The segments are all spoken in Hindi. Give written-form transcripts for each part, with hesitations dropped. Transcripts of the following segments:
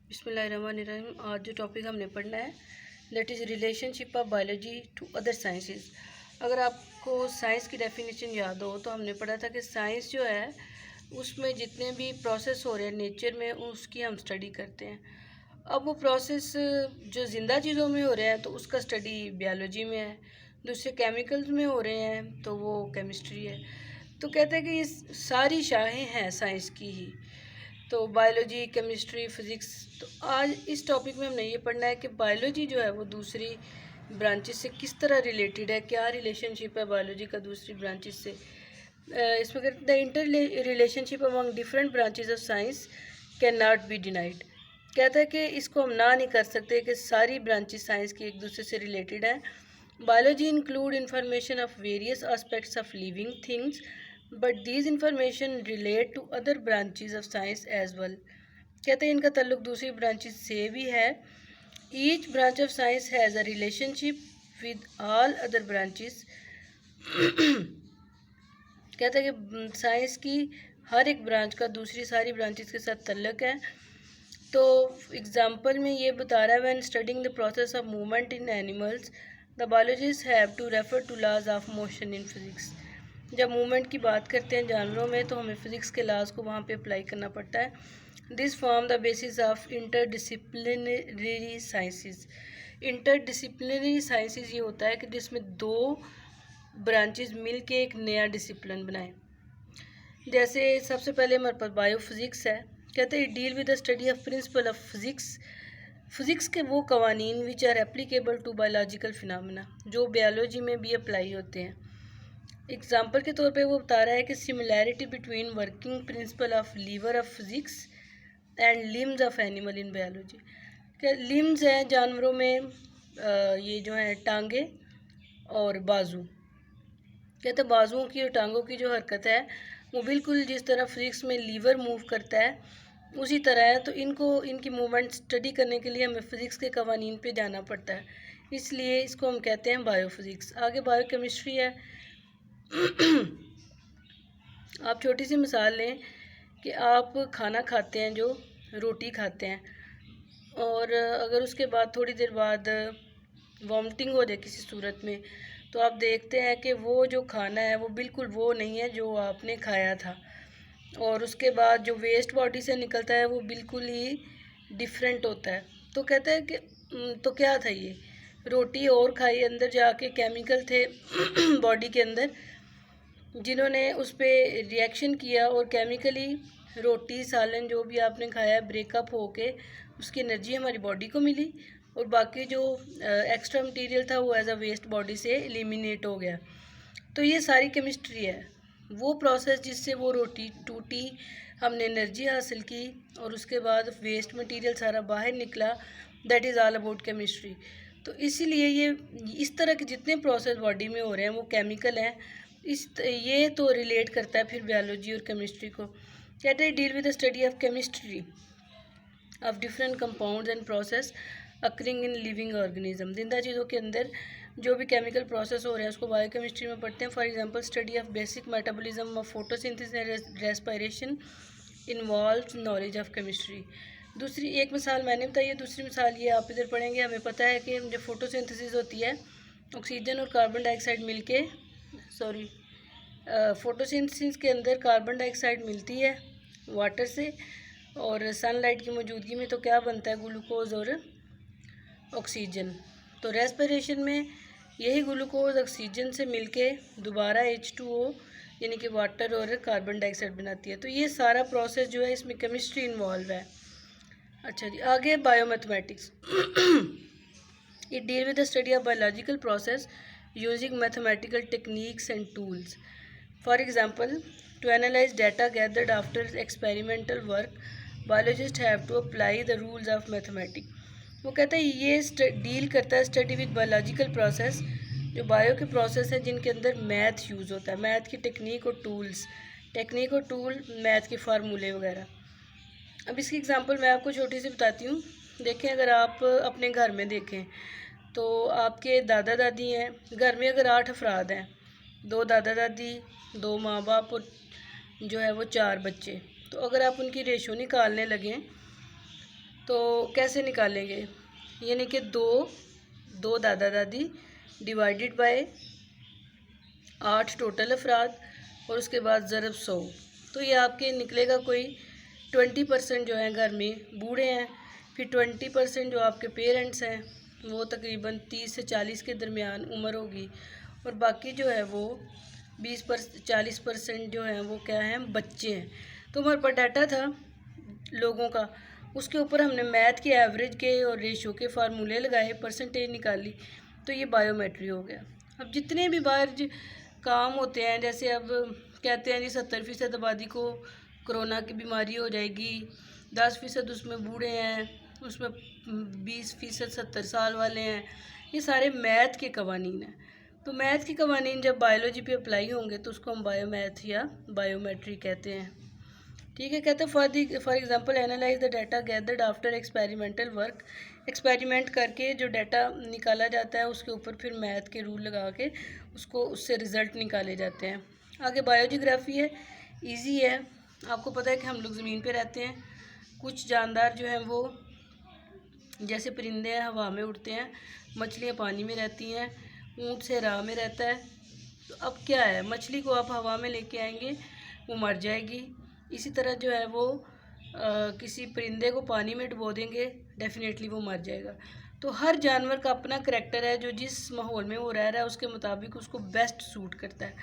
बिस्मिल्लाहिर्रहमानिर्रहीम। आज जो टॉपिक हमने पढ़ना है that is relationship of biology to other sciences. अगर आपको साइंस की डेफिनेशन याद हो तो हमने पढ़ा था कि साइंस जो है उसमें जितने भी प्रोसेस हो रहे हैं नेचर में उसकी हम स्टडी करते हैं। अब वो प्रोसेस जो ज़िंदा चीज़ों में हो रहे हैं तो उसका स्टडी बायोलॉजी में है, दूसरे केमिकल्स में हो रहे हैं तो वो केमिस्ट्री है। तो कहते हैं कि ये सारी शाखें हैं साइंस की ही, तो बायोलॉजी, केमिस्ट्री, फिज़िक्स। तो आज इस टॉपिक में हमने ये पढ़ना है कि बायोलॉजी जो है वो दूसरी ब्रांचेस से किस तरह रिलेटेड है, क्या रिलेशनशिप है बायोलॉजी का दूसरी ब्रांचेस से। इसमें कहते हैं the inter relationship among different branches of science can not be denied. कहता है कि इसको हम ना नहीं कर सकते कि सारी ब्रांचेस साइंस की एक दूसरे से रिलेटेड हैं। Biology include information of various aspects of living things but these information relate to other branches of science as well. कहते हैं इनका ताल्लुक दूसरी ब्रांचेस से भी है। Each branch of science has a relationship with all other branches. कहते हैं कि साइंस की हर एक ब्रांच का दूसरी सारी ब्रांचेस के साथ ताल्लुक है। तो एग्जांपल में ये बता रहा है when studying the process of movement in animals the biologist have to refer to laws of motion in physics. जब मूवमेंट की बात करते हैं जानवरों में तो हमें फ़िज़िक्स के लॉज को वहाँ पे अप्लाई करना पड़ता है। This form the basis of interdisciplinary sciences. Interdisciplinary sciences ये होता है कि जिसमें दो ब्रांचेस मिल के एक नया डिसिप्लिन बनाएं। जैसे सबसे पहले हमारे पास बायोफिज़िक्स है। कहते हैं deal with the study of principle of physics. Physics के वो कवानीन which are applicable to biological phenomena जो बायोलॉजी में भी अप्लाई होते हैं। एग्जाम्पल के तौर पे वो बता रहा है कि similarity between working principle of lever of physics and limbs of animal in biology. क्या लिम्स हैं जानवरों में, ये जो है टांगे और बाजू। कहते हैं बाजुओं की और टांगों की जो हरकत है वो बिल्कुल जिस तरह फिज़िक्स में लीवर मूव करता है उसी तरह है। तो इनकी मूवमेंट स्टडी करने के लिए हमें फ़िज़िक्स के कवानीन पे जाना पड़ता है, इसलिए इसको हम कहते हैं बायोफिज़िक्स। आगे बायोकेमिस्ट्री है। आप छोटी सी मिसाल लें कि आप खाना खाते हैं, जो रोटी खाते हैं, और अगर उसके बाद थोड़ी देर बाद वॉमिटिंग हो जाए किसी सूरत में तो आप देखते हैं कि वो जो खाना है वो बिल्कुल वो नहीं है जो आपने खाया था, और उसके बाद जो वेस्ट बॉडी से निकलता है वो बिल्कुल ही डिफरेंट होता है। तो कहते हैं कि तो क्या था ये, रोटी और खाई, अंदर जाके केमिकल थे बॉडी के अंदर जिन्होंने उस पर रिएक्शन किया और केमिकली रोटी सालन जो भी आपने खाया ब्रेकअप होके उसकी एनर्जी हमारी बॉडी को मिली, और बाकी जो एक्स्ट्रा मटेरियल था वो एज अ वेस्ट बॉडी से एलिमिनेट हो गया। तो ये सारी केमिस्ट्री है, वो प्रोसेस जिससे वो रोटी टूटी, हमने एनर्जी हासिल की और उसके बाद वेस्ट मटेरियल सारा बाहर निकला, that is all about chemistry. तो इसीलिए इस तरह के जितने प्रोसेस बॉडी में हो रहे हैं वो केमिकल हैं। ये तो रिलेट करता है फिर बायोलॉजी और केमिस्ट्री को। कहते हैं deal with the study of chemistry of different compounds and process occurring in living organism. जिंदा चीज़ों के अंदर जो भी केमिकल प्रोसेस हो रहे हैं उसको बायोकेमिस्ट्री में पढ़ते हैं। For example study of basic metabolism of photosynthesis and respiration involves knowledge of chemistry. दूसरी एक मिसाल मैंने बताई है, दूसरी मिसाल ये आप इधर पढ़ेंगे। हमें पता है कि जब फोटोसिंथेसिस होती है ऑक्सीजन और कार्बन डाइऑक्साइड मिलके फोटोसिंथेसिस के अंदर कार्बन डाइऑक्साइड मिलती है वाटर से, और सनलाइट की मौजूदगी में तो क्या बनता है, ग्लूकोज और ऑक्सीजन। तो रेस्पिरेशन में यही ग्लूकोज ऑक्सीजन से मिलके दोबारा H2O यानी कि वाटर और कार्बन डाइऑक्साइड बनाती है। तो ये सारा प्रोसेस जो है इसमें केमिस्ट्री इन्वॉल्व है। अच्छा जी, आगे biomathematics. It deal with the study of biological process using mathematical techniques and tools. For example, to analyze data gathered after experimental work, biologists have to apply the rules of mathematics. वो कहता है ये डील करता है स्टडी विद बायोलॉजिकल प्रोसेस, जो बायो के प्रोसेस है जिनके अंदर मैथ यूज़ होता है, मैथ की टेक्निक और टूल, मैथ के फार्मूले वगैरह। अब इसकी एग्जांपल मैं आपको छोटी सी बताती हूँ। देखें, अगर आप अपने घर में देखें तो आपके दादा दादी हैं, घर में अगर 8 अफराद हैं, 2 दादा दादी, 2 माँ बाप और जो है वो 4 बच्चे, तो अगर आप उनकी रेशो निकालने लगें तो कैसे निकालेंगे, यानी कि दो दादा दादी डिवाइडेड बाय 8 टोटल अफराद और उसके बाद ज़रब 100, तो ये आपके निकलेगा कोई 20% जो है घर में बूढ़े हैं, फिर 20% जो आपके पेरेंट्स हैं वो तकरीबन 30 से 40 के दरमियान उम्र होगी, और बाकी जो है वो 40% जो है वो क्या है, बच्चे हैं। तो हमारे पास डाटा था लोगों का, उसके ऊपर हमने मैथ के एवरेज के और रेशो के फार्मूले लगाए, परसेंटेज निकाली, तो ये बायोमेट्री हो गया। अब जितने भी बाहर काम होते हैं, जैसे अब कहते हैं जी 70% आबादी को कोरोना की बीमारी हो जाएगी, 10% उसमें बूढ़े हैं, उसमें 20% 70 साल वाले हैं, ये सारे मैथ के कवानीन हैं। तो मैथ के कवानीन जब बायोलॉजी पे अप्लाई होंगे तो उसको हम बायोमैथ या बायोमेट्री कहते हैं। ठीक है, कहते हैं for example analyse the data gathered after experimental work, experiment करके जो डाटा निकाला जाता है उसके ऊपर फिर मैथ के रूल लगा के उसको उससे रिज़ल्ट निकाले जाते हैं। आगे बायोजियोग्राफी है, इजी है, आपको पता है कि हम लोग ज़मीन पे रहते हैं, कुछ जानदार जो हैं वो जैसे परिंदे हैं हवा में उड़ते हैं, मछलियाँ पानी में रहती हैं, ऊँट से राह में रहता है। तो अब क्या है, मछली को आप हवा में लेके आएंगे वो मर जाएगी, इसी तरह जो है वो किसी परिंदे को पानी में डुबो देंगे, डेफिनेटली वो मर जाएगा। तो हर जानवर का अपना करैक्टर है, जो जिस माहौल में वो रह रहा है उसके मुताबिक उसको बेस्ट सूट करता है।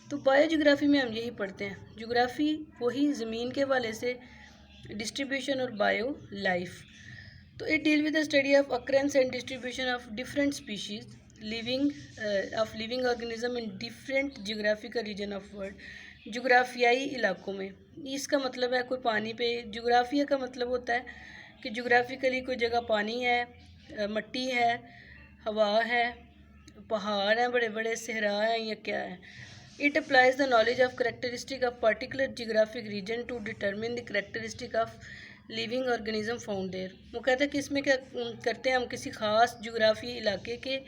तो बायोजियोग्राफी में हम यही पढ़ते हैं। ज्योग्राफी वही ज़मीन के हवाले से, डिस्ट्रीब्यूशन और बायो लाइफ। तो it deal with the study of occurrence and distribution of different species living organism in different geographical region of world. जुग्राफियाई इलाकों में, इसका मतलब है कोई पानी पे, जुग्राफिया का मतलब होता है कि जुग्राफिकली कोई जगह पानी है, मट्टी है, हवा है, पहाड़ हैं, बड़े बड़े सहरा हैं, या क्या है। It applies the knowledge of characteristic of particular geographic region to determine the characteristic of living organism found there. वो कहते हैं कि इसमें क्या करते हैं, हम किसी ख़ास जुग्राफी इलाके के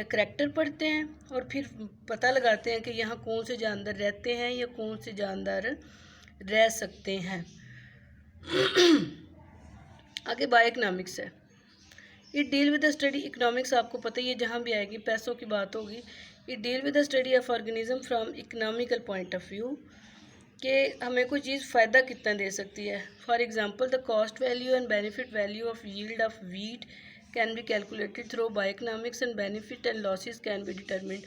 करैक्टर पढ़ते हैं और फिर पता लगाते हैं कि यहाँ कौन से जानदार रहते हैं या कौन से जानदार रह सकते हैं। आगे बायो इकनॉमिक्स है, it deal with the study, economics आपको पता ही है, जहाँ भी आएगी पैसों की बात होगी। It deal with the study of organism from economical point of view, कि हमें कोई चीज़ फ़ायदा कितना दे सकती है। For example the cost value and benefit value of yield of wheat can be calculated through bioeconomics and benefit and losses can be determined.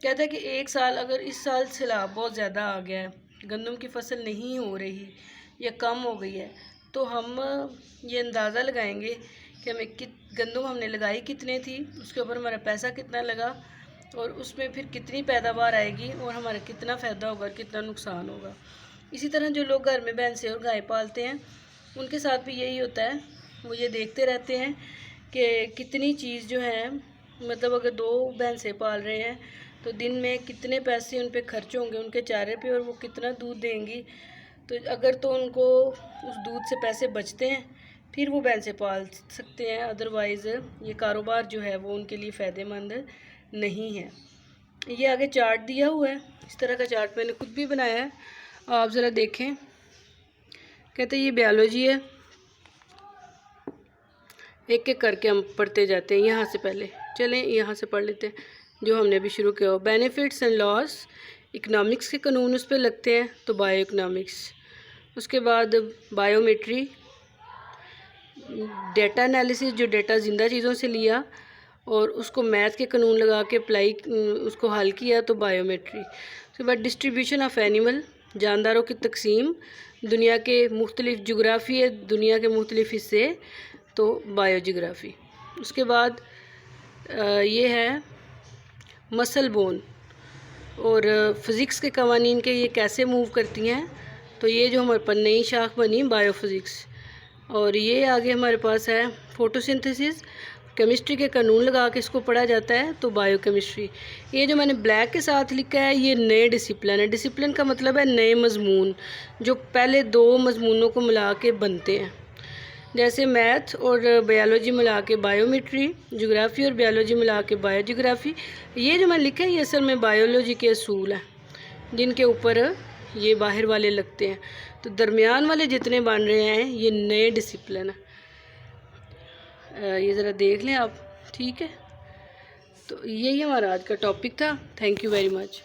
कहता है कि एक साल, अगर इस साल सैलाब बहुत ज़्यादा आ गया है, गंदम की फसल नहीं हो रही या कम हो गई है, तो हम ये अंदाज़ा लगाएंगे कि हमें गंदम हमने लगाई कितने थी, उसके ऊपर हमारा पैसा कितना लगा और उसमें फिर कितनी पैदावार आएगी और हमारा कितना फ़ायदा होगा, कितना नुकसान होगा। इसी तरह जो लोग घर में भैंसें और गाय पालते हैं उनके साथ भी यही होता है, वो ये देखते रहते हैं कि कितनी चीज़ जो है, मतलब अगर 2 भैंसें पाल रहे हैं तो दिन में कितने पैसे उन पे खर्च होंगे उनके चारे पे, और वो कितना दूध देंगी। तो अगर तो उनको उस दूध से पैसे बचते हैं फिर वो भैंसें पाल सकते हैं, अदरवाइज़ ये कारोबार जो है वो उनके लिए फ़ायदेमंद नहीं है। ये आगे चार्ट दिया हुआ है, इस तरह का चार्ट मैंने खुद भी बनाया है, आप ज़रा देखें। कहते हैं ये बायोलॉजी है, एक एक करके हम पढ़ते जाते हैं। यहाँ से पहले चलें, यहाँ से पढ़ लेते हैं जो हमने अभी शुरू किया हो। बेनिफिट्स एंड लॉस, इकनॉमिक्स के कानून उस पर लगते हैं तो बायो इकनॉमिक्स। उसके बाद बायोमेट्री, डेटा एनालिसिस, जो डेटा ज़िंदा चीज़ों से लिया और उसको मैथ के कानून लगा के अप्लाई उसको हल किया तो बायोमेट्री। उसके बाद डिस्ट्रीब्यूशन ऑफ एनिमल, जानदारों की तकसीम, दुनिया के मुख्तलिफ जोग्राफ़ी है, दुनिया के मुख्तलिफ हिस्से, तो बायोजियोग्राफी। उसके बाद ये है मसल बोन और फ़िज़िक्स के कवानीन के ये कैसे मूव करती हैं, तो ये जो हमारे पास नई शाख बनी बायोफिज़िक्स। और ये आगे हमारे पास है फोटोसिंथेसिस, केमिस्ट्री के कानून लगा के इसको पढ़ा जाता है तो बायोकेमिस्ट्री। ये जो मैंने ब्लैक के साथ लिखा है ये नए डिसिप्लिन है। डिसिप्लिन का मतलब है नए मजमून, जो पहले 2 मजमूनों को मिला के बनते हैं, जैसे मैथ और बायोलॉजी मिला के बायोमेट्री, ज्योग्राफी और बायोलॉजी मिला के बायोजियोग्राफी। ये जो मैं लिखा है ये असल में बायोलॉजी के असूल हैं जिनके ऊपर ये बाहर वाले लगते हैं। तो दरमियान वाले जितने बन रहे हैं ये नए डिसिप्लिन हैं। ये ज़रा देख लें आप, ठीक है। तो यही हमारा आज का टॉपिक था। Thank you very much.